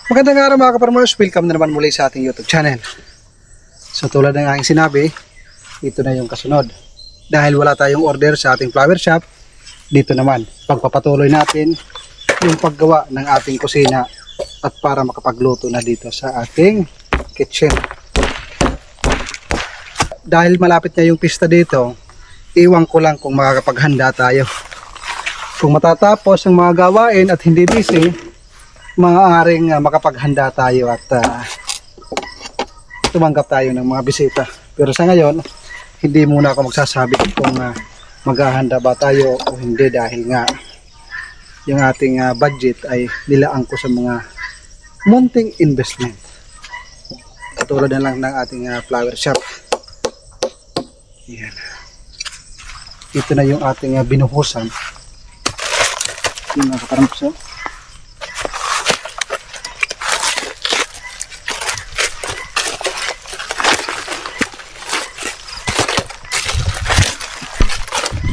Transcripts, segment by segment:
Magandang araw mga ka-farmers, welcome na naman muli sa ating YouTube channel. So tulad ng aking sinabi, ito na yung kasunod. Dahil wala tayong order sa ating flower shop, dito naman pagpapatuloy natin yung paggawa ng ating kusina at para makapagluto na dito sa ating kitchen. Dahil malapit na yung pista dito, iwan ko lang kung makakapaghanda tayo. Kung matatapos ang mga gawain at hindi busy, maaaring makapaghanda tayo at tumanggap tayo ng mga bisita. Pero sa ngayon, hindi muna ako magsasabi kung maghahanda ba tayo o hindi dahil nga yung ating budget ay nilaan ko sa mga munting investment. Katulad na lang ng ating flower shop. Yan. Ito na yung ating binuhusan. Yung mga kaparamso.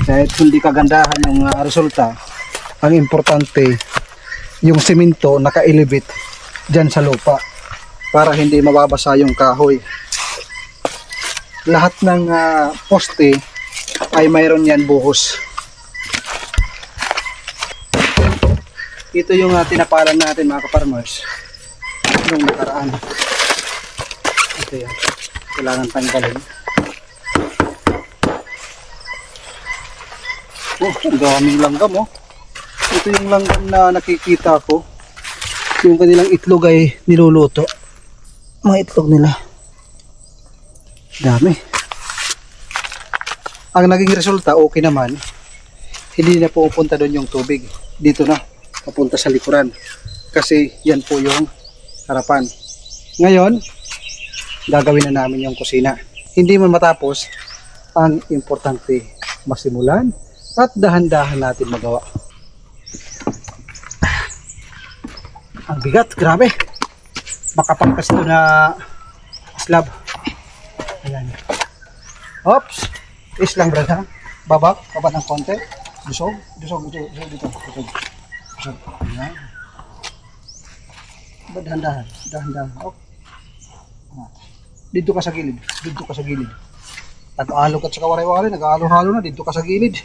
Kahit hindi kagandahan yung resulta, ang importante yung simento naka-elevate dyan sa lupa para hindi mababasa yung kahoy. Lahat ng poste ay mayroon yan buhos. Ito yung tinapalan natin mga ka-farmers nung nakaraan. Ito yan, kailangan tanggalin. Oh, ang daming langgam oh. Ito yung langgam na nakikita ko. Yung kanilang itlog ay niluluto. Mga itlog nila. Dami. Ang naging resulta okay naman. Hindi na pupunta doon yung tubig. Dito na. Papunta sa likuran. Kasi yan po yung harapan. Ngayon, gagawin na namin yung kusina. Hindi man matapos, ang importante masimulan at dahan-dahan natin magawa. Ang bigat, grabe. Makapangkas ito na slab. Ayan. Oops. Is lang brad ha. Baba ng konti. Dusog dito. Ayan. Dahan-dahan. Oh. Dito ka sa gilid. Nag-aalog at saka waray-waray. Nag-aalog-halo na. Dito ka sa gilid.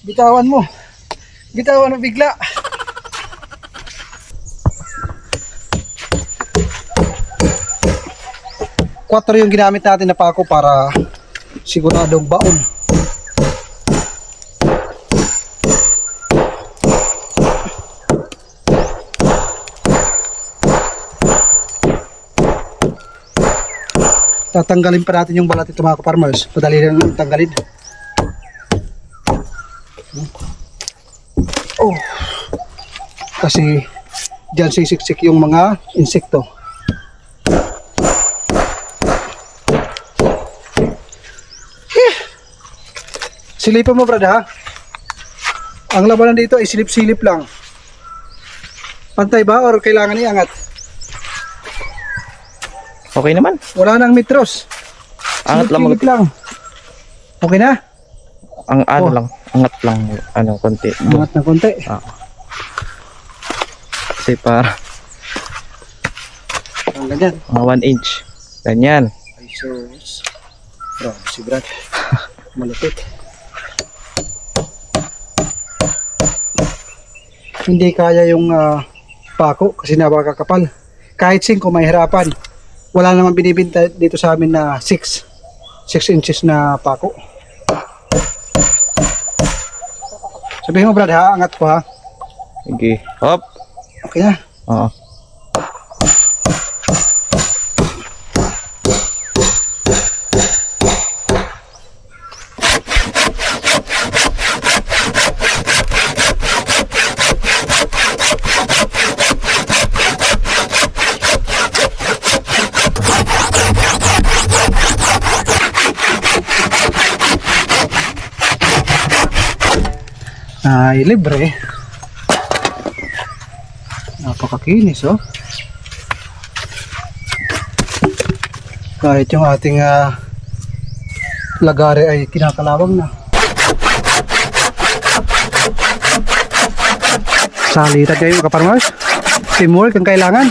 Bitawan mo bigla. Quattro yung ginamit natin na pako para siguradong baon. Tatanggalin pa natin yung balat ito mga ka-farmers. Madali lang tanggalin. Oh. Kasi diyan sisiksik yung mga insekto. Silipan mo brad ha. Ang labanan dito ay silip-silip lang. Pantay ba or kailangan iangat? Okay naman. Wala nang metros. Angat lang silip lang. Okay na? Ang ano lang, angat lang konti. Angat na konti. Ah. Kasi para Ang ganyan. mga 1 inch. Ganyan. Ay sus. Bro, si Brad. Malupit. Hindi kaya yung pako kasi napakakapal. Kahit 5 may hirapan. Wala naman binibinta dito sa amin na 6 inches na pako. Sabihin mo Brad ha, angat ko ha. Sige. Hop. Okay na. Oo. ay libre. Napakakinis oh. Kahit yung ating lagare ay kinakalawang na. Salitan kayo mga kaparmers. Teamwork ang kailangan.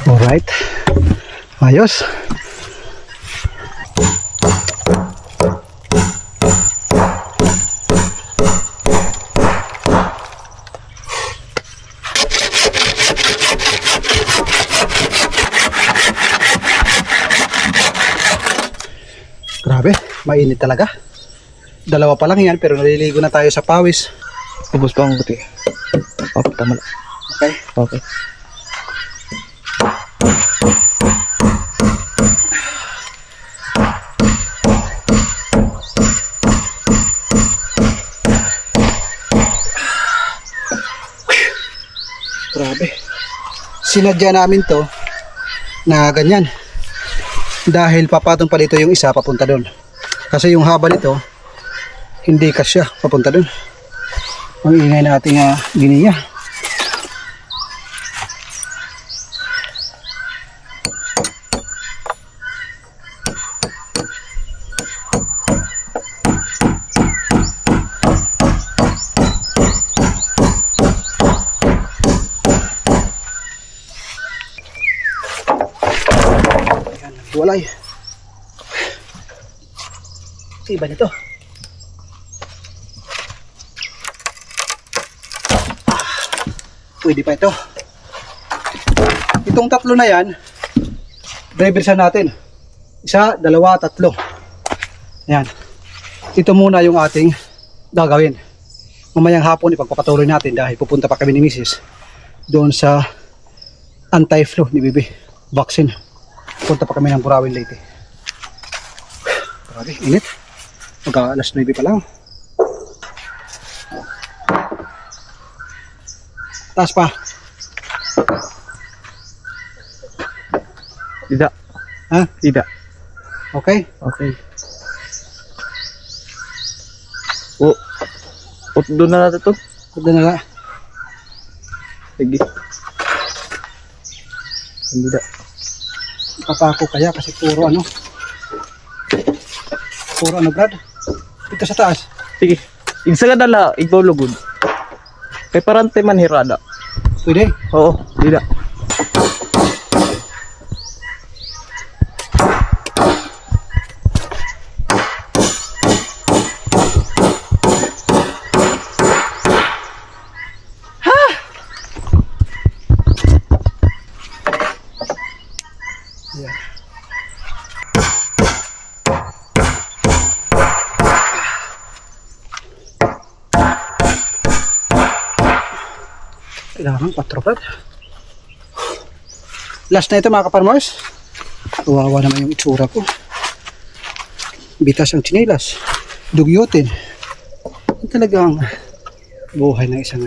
Alright. Ayos. Grabe, mainit talaga. Dalawa pa lang yan pero naliligo na tayo sa pawis. Ubus pa ang buti. Oh, tama na. Okay. Okay. Grabe. Sinadya namin to na ganyan. Dahil papatong pa dito yung isa papunta doon. Kasi yung haba nito hindi kasya papunta doon. Ang ingay na ating giniya. Walay. Iba nito. Pwede pa ito. Itong tatlo na yan, driversan natin. Isa, dalawa, tatlo. Ayan. Ito muna yung ating gagawin. Mamayang hapon ipagpapatuloy natin dahil pupunta pa kami ni Mrs. doon sa anti-flu ni Bibi. Vaccine. Punta pa kami ng Burawin Leyte. Grabe, init. Mag-alas 9 pa lang. Taas pa. Tidak. Ha? Tidak. Okay? Okay. Oh. Doon na natin to. Doon na nga. Sige. Tidak. Papako kaya kasi puro ano. Puro ano, Brad? Dito sa taas. Sige. Isa ka dala, igulugod. Kay parante man hirada. Pwede? Oo, tidak. Yeah. Kailangan 4 Brad. Last na ito mga kaparmers. Kawawa naman yung itsura ko. Bitas ang tsinelas. Dugyutin. Yung talagang buhay ng isang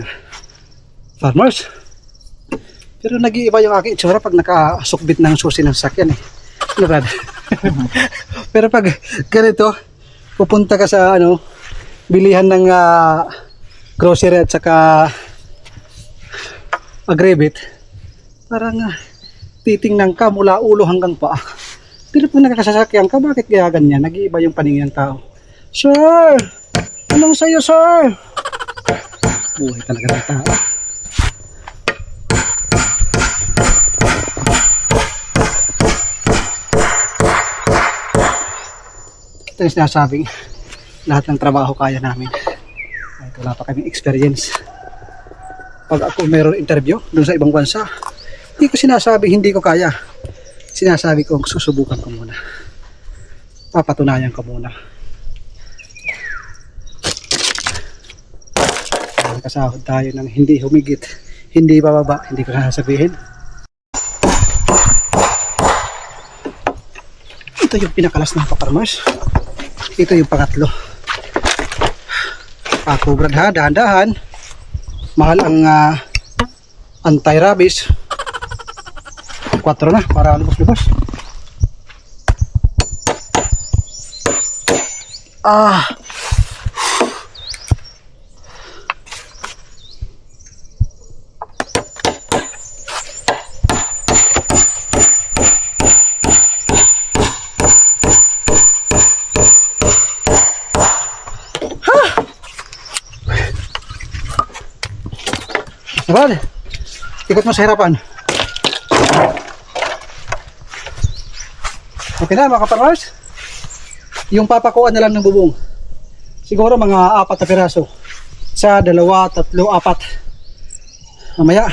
farmers. Pero nag-iiba yung aking itsura pag nakasukbit ng susi ng sakyan eh. Ano Brad? Pero pag ganito, pupunta ka sa ano, bilihan ng grocery at saka agribit, parang titingnan ka mula ulo hanggang paa. Pero pag nakakasasakyan ka, bakit kaya ganyan? Nag-iiba yung paningin ng tao. Sir! Anong sa'yo, sir? Buhay talaga ng tao. Ito yung sinasabing lahat ng trabaho kaya namin. Kahit wala pa kaming experience. Pag ako mayroon interview doon sa ibang bansa, hindi ko sinasabing hindi ko kaya. Sinasabi ko susubukan ko muna. Papatunayan ko muna. Kasahod tayo ng hindi humigit, hindi bababa, hindi ko sasabihin. Ito yung pinakalas ng kaparmers. Ito yung pangatlo. Ako Brad ha, dahan-dahan. Mahal ang anti-rabies. 4 na para lubos-lubos. Ikot mo sa harapan. Okay na mga kaparmers. Yung papakuan na lang ng bubong. Siguro mga 4 na piraso. Sa 2, 3, 4. Mamaya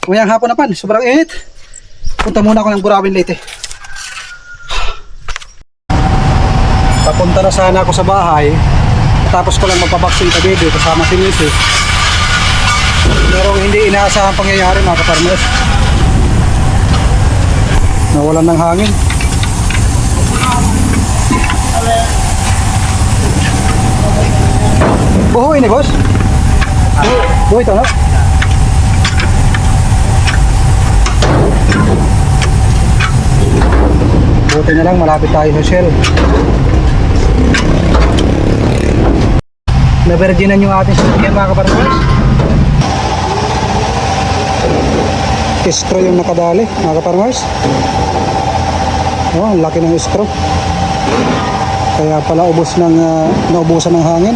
ang hapon na pan. Sobrang init. Punta muna ako ng Burawin Leyte. Papunta na sana ako sa bahay. Tapos ko lang magpabaksin ka baby kasama si Missy. Pero hindi inaasahang pangyayari mga kaparmers. Nawalan ng hangin. Buhuin boss. Buhuy ito no? Buti na lang malapit tayo sa Shell. Na-virginan yung ating sasakyan mga kaparmers. Straw yung nakadali mga kaparmers. Oh, ang laki ng straw. Kaya pala naubusan ng hangin.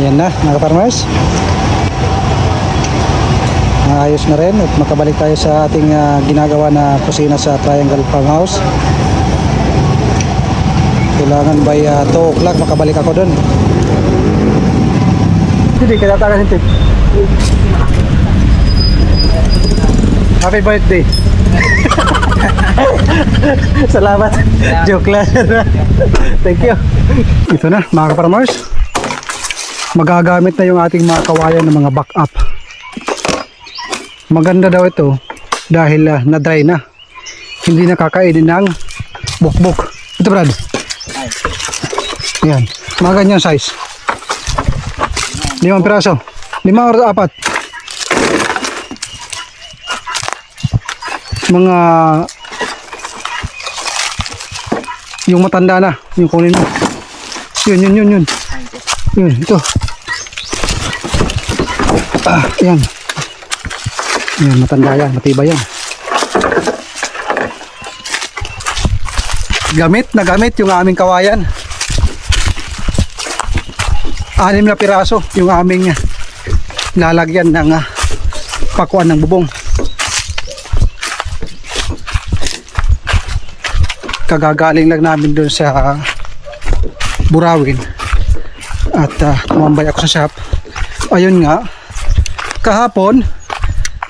Ayan na mga kaparmers. Ayos na rin at makabalik tayo sa ating ginagawa na kusina sa Triangle Farmhouse. Kailangan by 2 o'clock makabalik ako doon. Hindi, kinatagan yung tip. Happy birthday. Salamat. Joke lang. Thank you. Ito na mga kaparmers. Magagamit na yung ating mga kawayan ng mga backup. Maganda daw ito dahil na-dry na. Hindi nakakainin ng bukbuk. Ito Brad. Ayan. Mga ganyan size. 5 piraso. 5 or 4. Mga yung matanda na. Yung kunin mo. Yun. Yun, ito. Ayan. Ayan, matanda yan, matibay yan. Gamit yung aming kawayan. 6 na piraso yung aming lalagyan ng pakuan ng bubong. Kagagaling lang namin doon sa Burawin at tumambay ako sa shop. Ayun nga, kahapon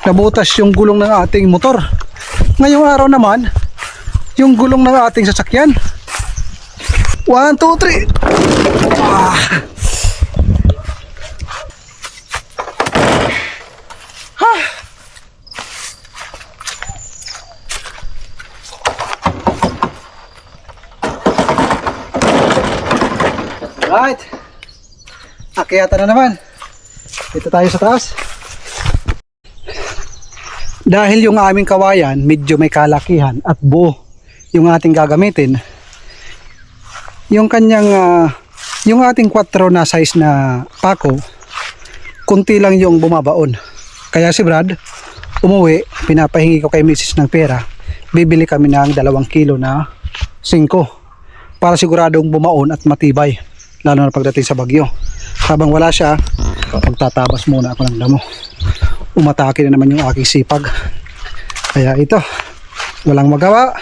nabutas yung gulong ng ating motor. Ngayong araw naman yung gulong ng ating sasakyan. 1, 2, 3. Right. Akyatan na naman. Dito tayo sa taas. Dahil yung aming kawayan medyo may kalakihan at buo yung ating gagamitin. Yung kanyang yung ating 4 na size na pako, kunti lang yung bumabaon. Kaya si Brad umuwi, pinapahingi ko kay Mrs. ng pera. Bibili kami ng 2 kilo na 5 para siguradong bumaon at matibay. Lalo na pagdating sa bagyo. Habang wala siya, magtatabas muna ako ng damo. Umatake na naman yung aking sipag. Kaya ito, walang magawa.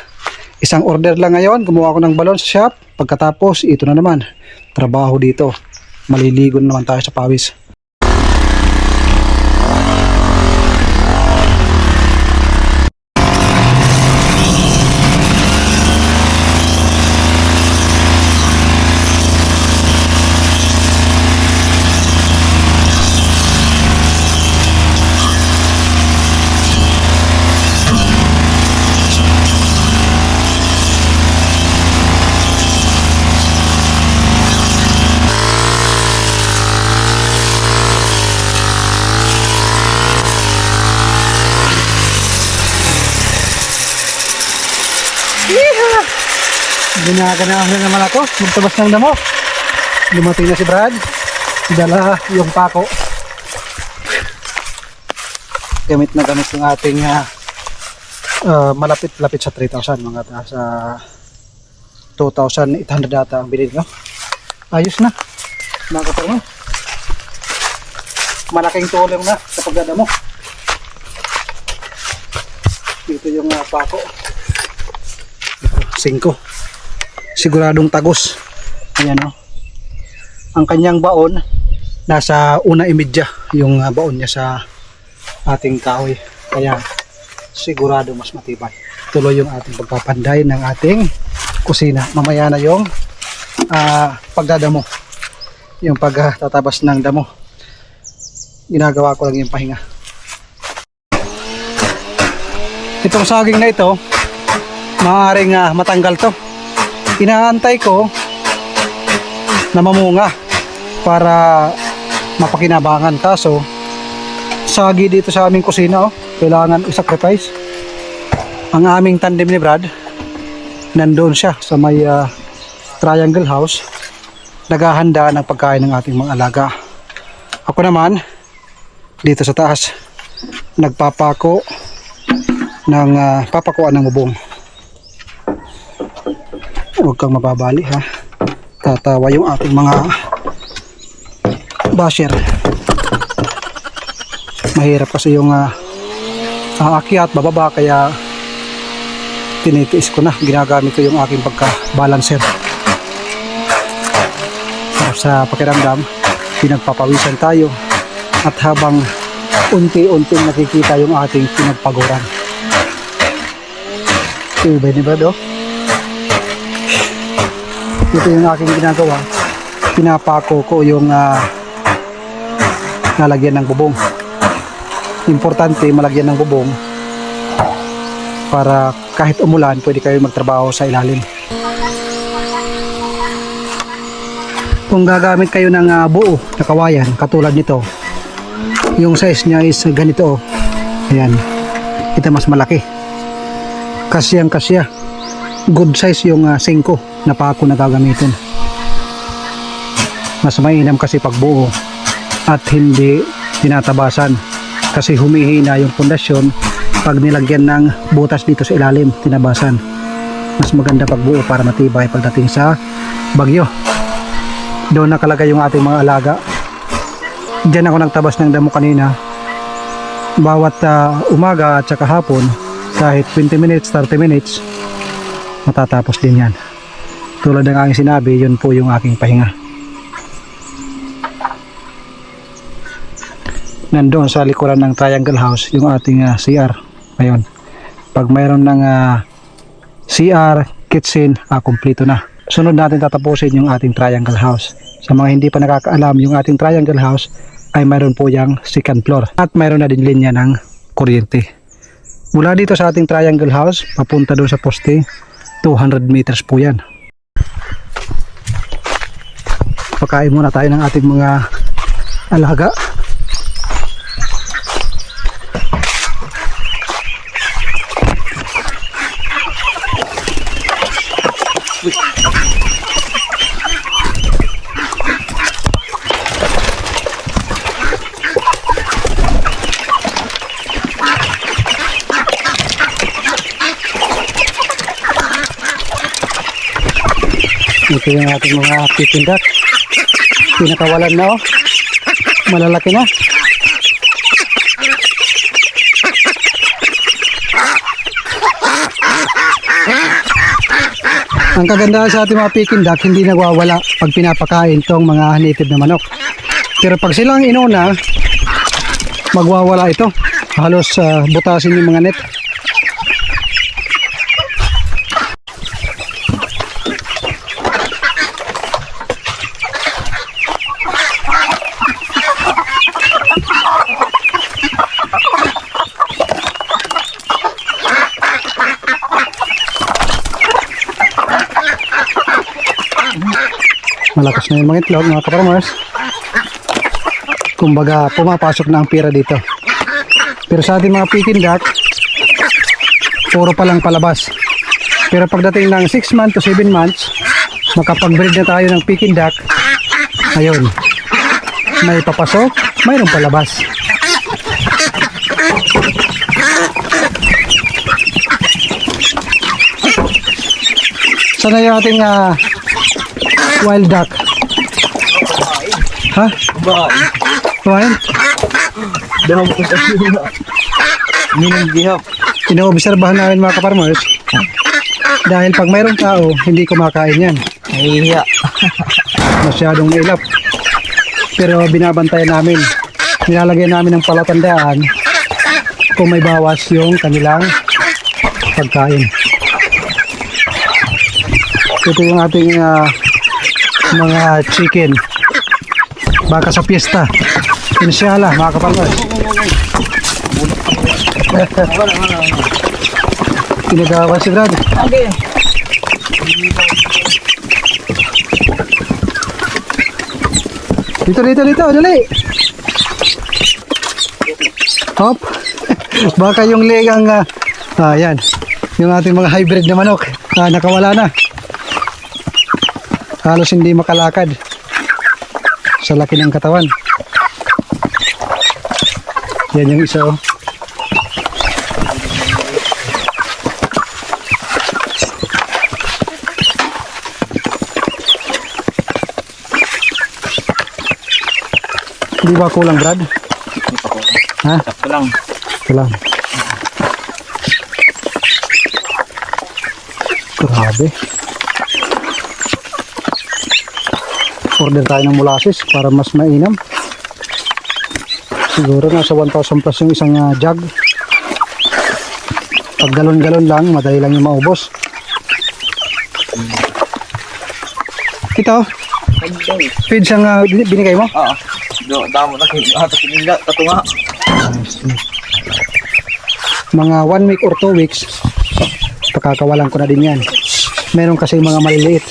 Isang order lang ngayon. Gumawa ako ng balon sa shop. Pagkatapos, ito na naman. Trabaho dito. Maliligo na naman tayo sa pawis. Ginaganahan na naman ako magtabas ng damo. Dumating na si Brad. dala yung pako. Gamit na gamit yung ating malapit-lapit sa 3,000, mga nasa 2,800 data ang bilhin, no? Ayos na, mga kaparmer. Malaking tulong na sa pagdadamo. Dito yung pako. 5. Siguradong tagos. Ayan, no? Ang kanyang baon nasa 1.30 yung baon niya sa ating kahoy. Kaya sigurado mas matibay. Tuloy yung ating pagpapanday ng ating kusina. Mamaya na yung pagdadamo. Yung pagtatabas ng damo. Ginagawa ko lang yung pahinga. Itong saging na ito, maaaring matanggal to. Inaantay ko na mamunga para mapakinabangan. Kaso sagi dito sa aming kusina, kailangan i-sacrifice. Ang aming tandem ni Brad nandoon siya sa may triangle house, naghahanda ng pagkain ng ating mga alaga. Ako naman dito sa taas nagpapako ng papakuan ng bubong. Huwag kang mababali, ha, tatawa yung ating mga basher. Mahirap kasi yung aakyat bababa, kaya tinitiis ko na. Ginagamit ko yung aking pagka-balancer. Sa pakiramdam, pinagpapawisan tayo at habang unti-unting nakikita yung ating pinagpaguran. Iba ni Brad, oh. Ito yung aking ginagawa. Pinapako ko yung nalagyan ng bubong. Importante malagyan ng bubong para kahit umulan pwede kayo magtrabaho sa ilalim. Kung gagamit kayo ng buo na kawayan katulad nito, yung size niya is ganito, ayan, ito mas malaki, kasyang kasya, good size yung 5 na pako na gagamitin. Mas mainam kasi pag buo at hindi tinatabasan, kasi humihina yung pundasyon pag nilagyan ng butas dito sa ilalim, tinabasan. Mas maganda pag buo para matibay pagdating sa bagyo. Doon nakalagay yung ating mga alaga. Diyan ako nagtabas ng damo kanina. Bawat umaga at saka hapon, kahit 20 minutes, 30 minutes, matatapos din yan. Tulad ng aking sinabi, yun po yung aking pahinga. Nandoon sa likuran ng triangle house yung ating CR. Ayun, pag mayroon ng CR, kitchen, kumpleto na. Sunod natin tatapusin yung ating triangle house. Sa mga hindi pa nakakaalam, yung ating triangle house ay mayroon po yung second floor at mayroon na din linya ng kuryente. Mula dito sa ating triangle house papunta doon sa poste, 200 meters po yan. Pakain muna tayo ng ating mga alaga. Ito yung ating mga pitindat. Pinakawalan na, oh. Malalaki na. Ang kagandahan sa ating mga pikindak, hindi nagwawala pag pinapakain tong mga native na manok. Pero pag silang inuna, magwawala ito. Halos butasin yung mga net. Malakas na yung mga itlog, mga kaparmers. Kumbaga pumapasok na ang pira dito. Pero sa ating mga Peking duck, puro pa lang palabas. Pero pagdating ng 6 months to 7 months, makapag-breed na tayo ng Peking duck. Ayun, may papasok, mayroong palabas. Sana yung ating wild duck. Ha? Ba, Kumain? dahon ko sa sila. Minang gihap. Inoobserbahan namin mga kaparmers. Dahil pag mayroong tao, hindi kumakain yan. Nahihiya. Masyadong mailap. Pero binabantayan namin. Nilalagyan namin ng palatandaan kung may bawas yung kanilang pagkain. Ito yung ating mga chicken. Baka sa piyesta. Inshallah, mga kapalwas. Pinagawa si Brad. Okay. Dito, dali. Hop. Baka yung legang, yan. Yung ating mga hybrid na manok. Nakawala na. Halos hindi makalakad. Sa laki ng katawan. Yan yung isa, oh. Hindi ba kulang, Brad? Ha? Sakto lang. Kulang. Grabe. Order tayo ng molasses para mas mainam. Siguro nasa 1,000 plus yung isang jug. Pag galon-galon lang, madali lang yung maubos. Ito, feeds ang binigay mo? Oo. Damo na kayo. Tatinga. Tatunga. Mga 1 week or 2 weeks, pakakawalan ko na din yan. Meron kasi mga maliliit.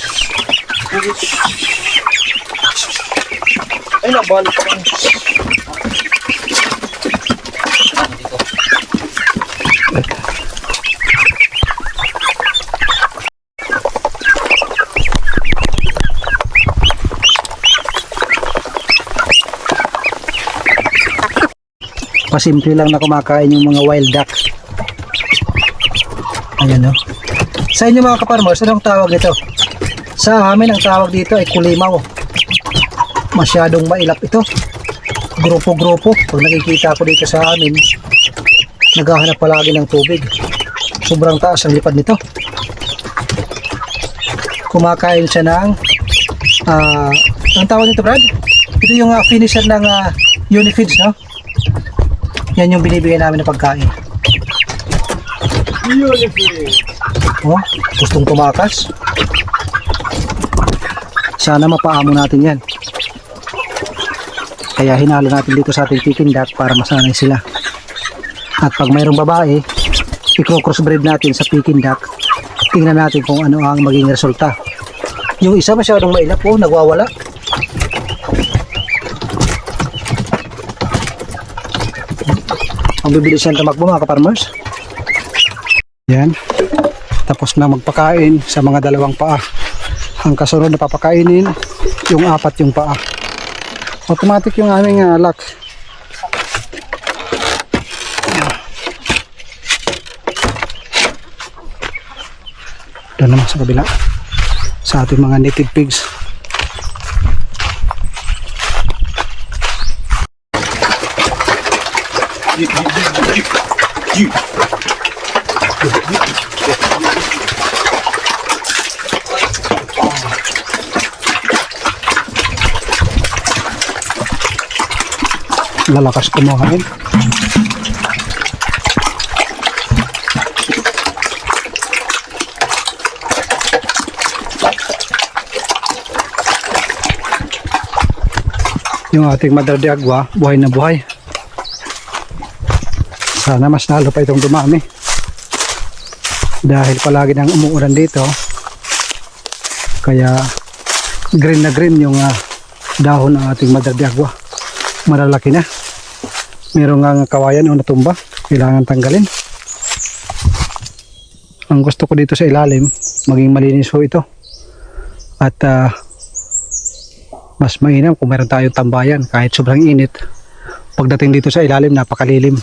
Ay, nabalik pa kami. Pasimple lang na kumakain yung mga wild duck. Ayan, o. Sa inyo mga kaparmers, anong tawag ito? Sa amin ang tawag dito ay kulimaw. Masyadong mailap ito. Grupo-grupo. Pag nakikita ko dito sa amin, naghahanap palagi ng tubig. Sobrang taas ang lipad nito. Kumakain siya ng ang tawag nito, Brad? Ito yung finisher ng Unifeeds, no? Yan yung binibigay namin na pagkain. Oh, gustong tumakas. Sana mapaamo natin yan. Kaya hinalo natin dito sa ating Peking duck para masanay sila. At pag mayroong babae, i-crossbreed natin sa Peking duck. Tingnan natin kung ano ang maging resulta. Yung isa masyadong mailap, oh, nagwawala. Ang bibilis yan tumakbo mga kaparmers. Yan. Tapos na magpakain sa mga dalawang paa. Ang kasunod na papakainin, yung 4 yung paa. Automatic yung aming lock. Doon naman sa kabila. Sa ating mga native pigs. Lalakas kumain. Yung ating Madre de Agua, buhay na buhay. Sana mas lalo pa itong dumami. Dahil palagi nang umuulan dito. Kaya green na green yung dahon ng ating Madre de Agua. Malalaki na. Meron nga kawayan o natumba. Kailangan tanggalin. Ang gusto ko dito sa ilalim, maging malinis ho ito. At Mas mainam kung meron tayong tambayan kahit sobrang init. Pagdating dito sa ilalim, napakalilim.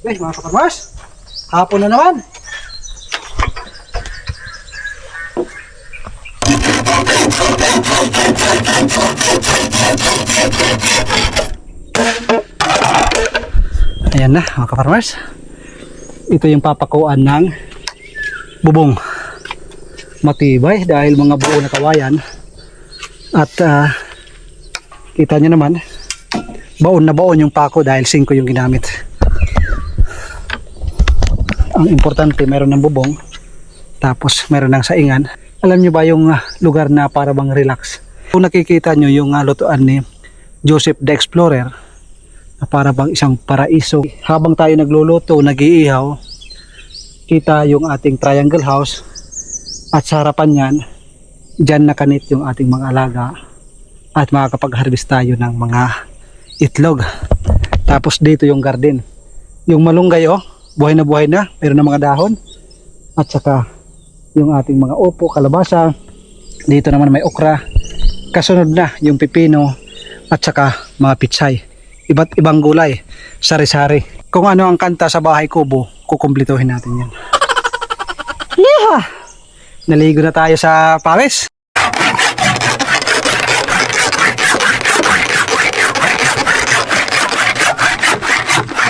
Okay, mga kaparmas, hapon na naman. Ayan na mga kaparmas. Ito yung papakuan ng bubong. Matibay dahil mga buo na kawayan. At kita nyo naman, baon na baon yung pako dahil 5 yung ginamit. Ang importante, meron ng bubong, tapos meron ng saingan. Alam nyo ba yung lugar na para bang relax? Kung nakikita nyo yung lutuan ni Joseph the Explorer, na para bang isang paraiso. Habang tayo nagluluto, nag-iihaw, kita yung ating triangle house, at sa harapan yan, dyan nakanit yung ating mga alaga, at makakapag-harvest tayo ng mga itlog. Tapos dito yung garden, yung malunggay, oh, buhay na, meron na mga dahon, at saka yung ating mga upo, kalabasa. Dito naman may okra, kasunod na yung pipino, at saka mga pitsay, iba't ibang gulay, sari-sari. Kung ano ang kanta sa bahay kubo, kukumplituhin natin yan. Yeah! Naligo na tayo sa pawis.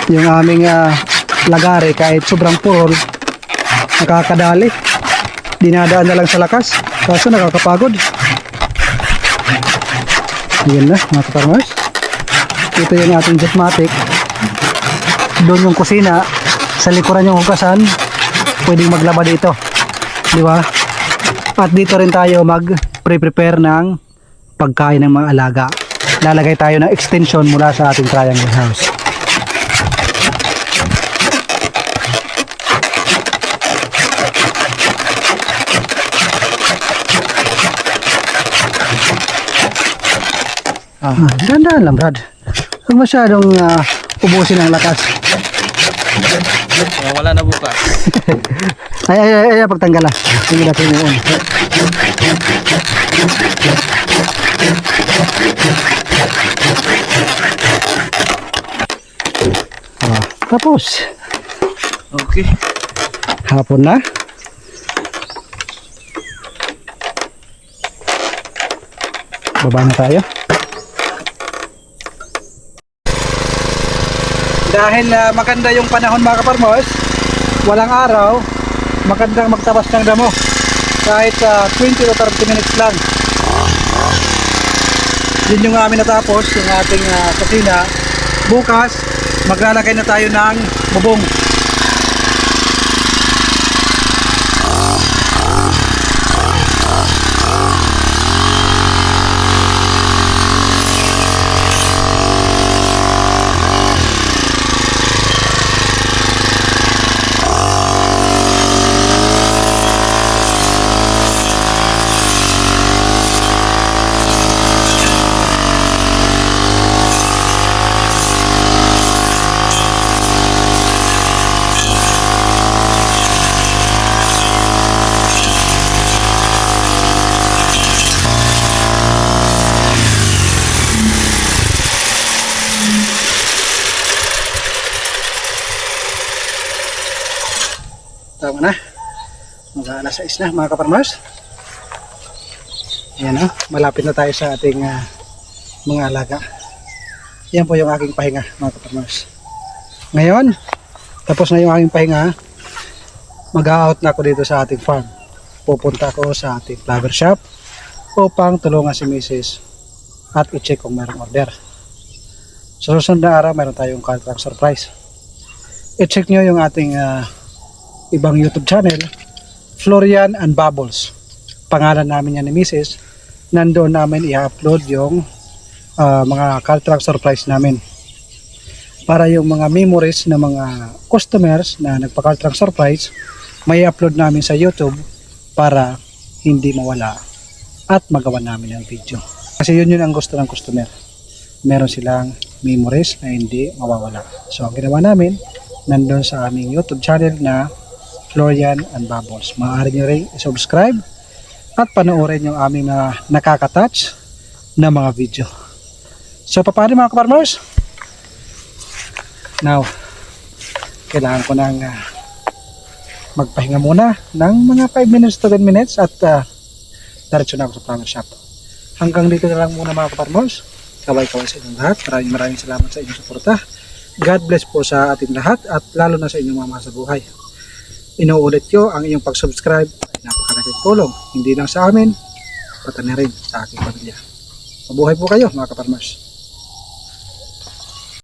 Yung aming lagare, kahit sobrang purol, nakakadali, dinadaan na lang sa lakas, kaso nakakapagod. Yan na mga kaparmas, ito yung ating jetmatic. Doon yung kusina, sa likuran yung hugasan, pwedeng maglaba dito, di ba? At dito rin tayo mag-prepare ng pagkain ng mga alaga. Lalagay tayo ng extension mula sa ating triangle house. Dandan lang, Brad. Huwag masyadong ubusin ang lakas. Wala na bukas. ay, pagtanggal ah. Hindi natin yun. Tapos. Okay. Hapon na. Baba na tayo. Dahil maganda yung panahon mga kaparmos, walang araw, magandang magtabas ng damo kahit 20 to 30 minutes lang. Yun yung amin natapos, yung ating kusina. Bukas maglalagay na tayo ng bubong. Tama na. Mag-alas 6 na mga kaparmers. Ayan o, malapit na tayo sa ating mga alaga. Yan po yung aking pahinga mga kaparmers. Ngayon, tapos na yung aking pahinga, mag-out na ako dito sa ating farm. Pupunta ako sa ating flower shop upang tulungan si Mrs. at i-check kung mayroong order. Sa susunod na araw, mayroon tayong contract surprise. I-check nyo yung ating ibang YouTube channel, Florian and Bubbles. Pangalan namin yan ni Mrs. Nandoon namin i-upload yung mga contract surprise namin. para yung mga memories ng mga customers na nagpa-Caltrans surprise may upload namin sa YouTube para hindi mawala at magawa namin ang video. Kasi yun ang gusto ng customer. Meron silang memories na hindi mawawala. So ang ginawa namin, nandun sa aming YouTube channel na Florian and Bubbles. Maaari nyo rin subscribe at panoorin yung aming mga nakaka-touch na mga video. So paano mga ka-farmers? Now, kailangan ko nang magpahinga muna ng mga 5 minutes to 10 minutes at diretso na ako sa farmer shop. Hanggang dito na lang muna mga ka-farmers. Kaway-kaway sa inyong lahat. Maraming salamat sa inyong suporta. God bless po sa ating lahat at lalo na sa inyong mga mahal sa buhay. Inuulit ko ang inyong pag-subscribe ay napakalaking tulong. Hindi lang sa amin, pati na rin sa aking pamilya. Mabuhay po kayo mga ka-farmers.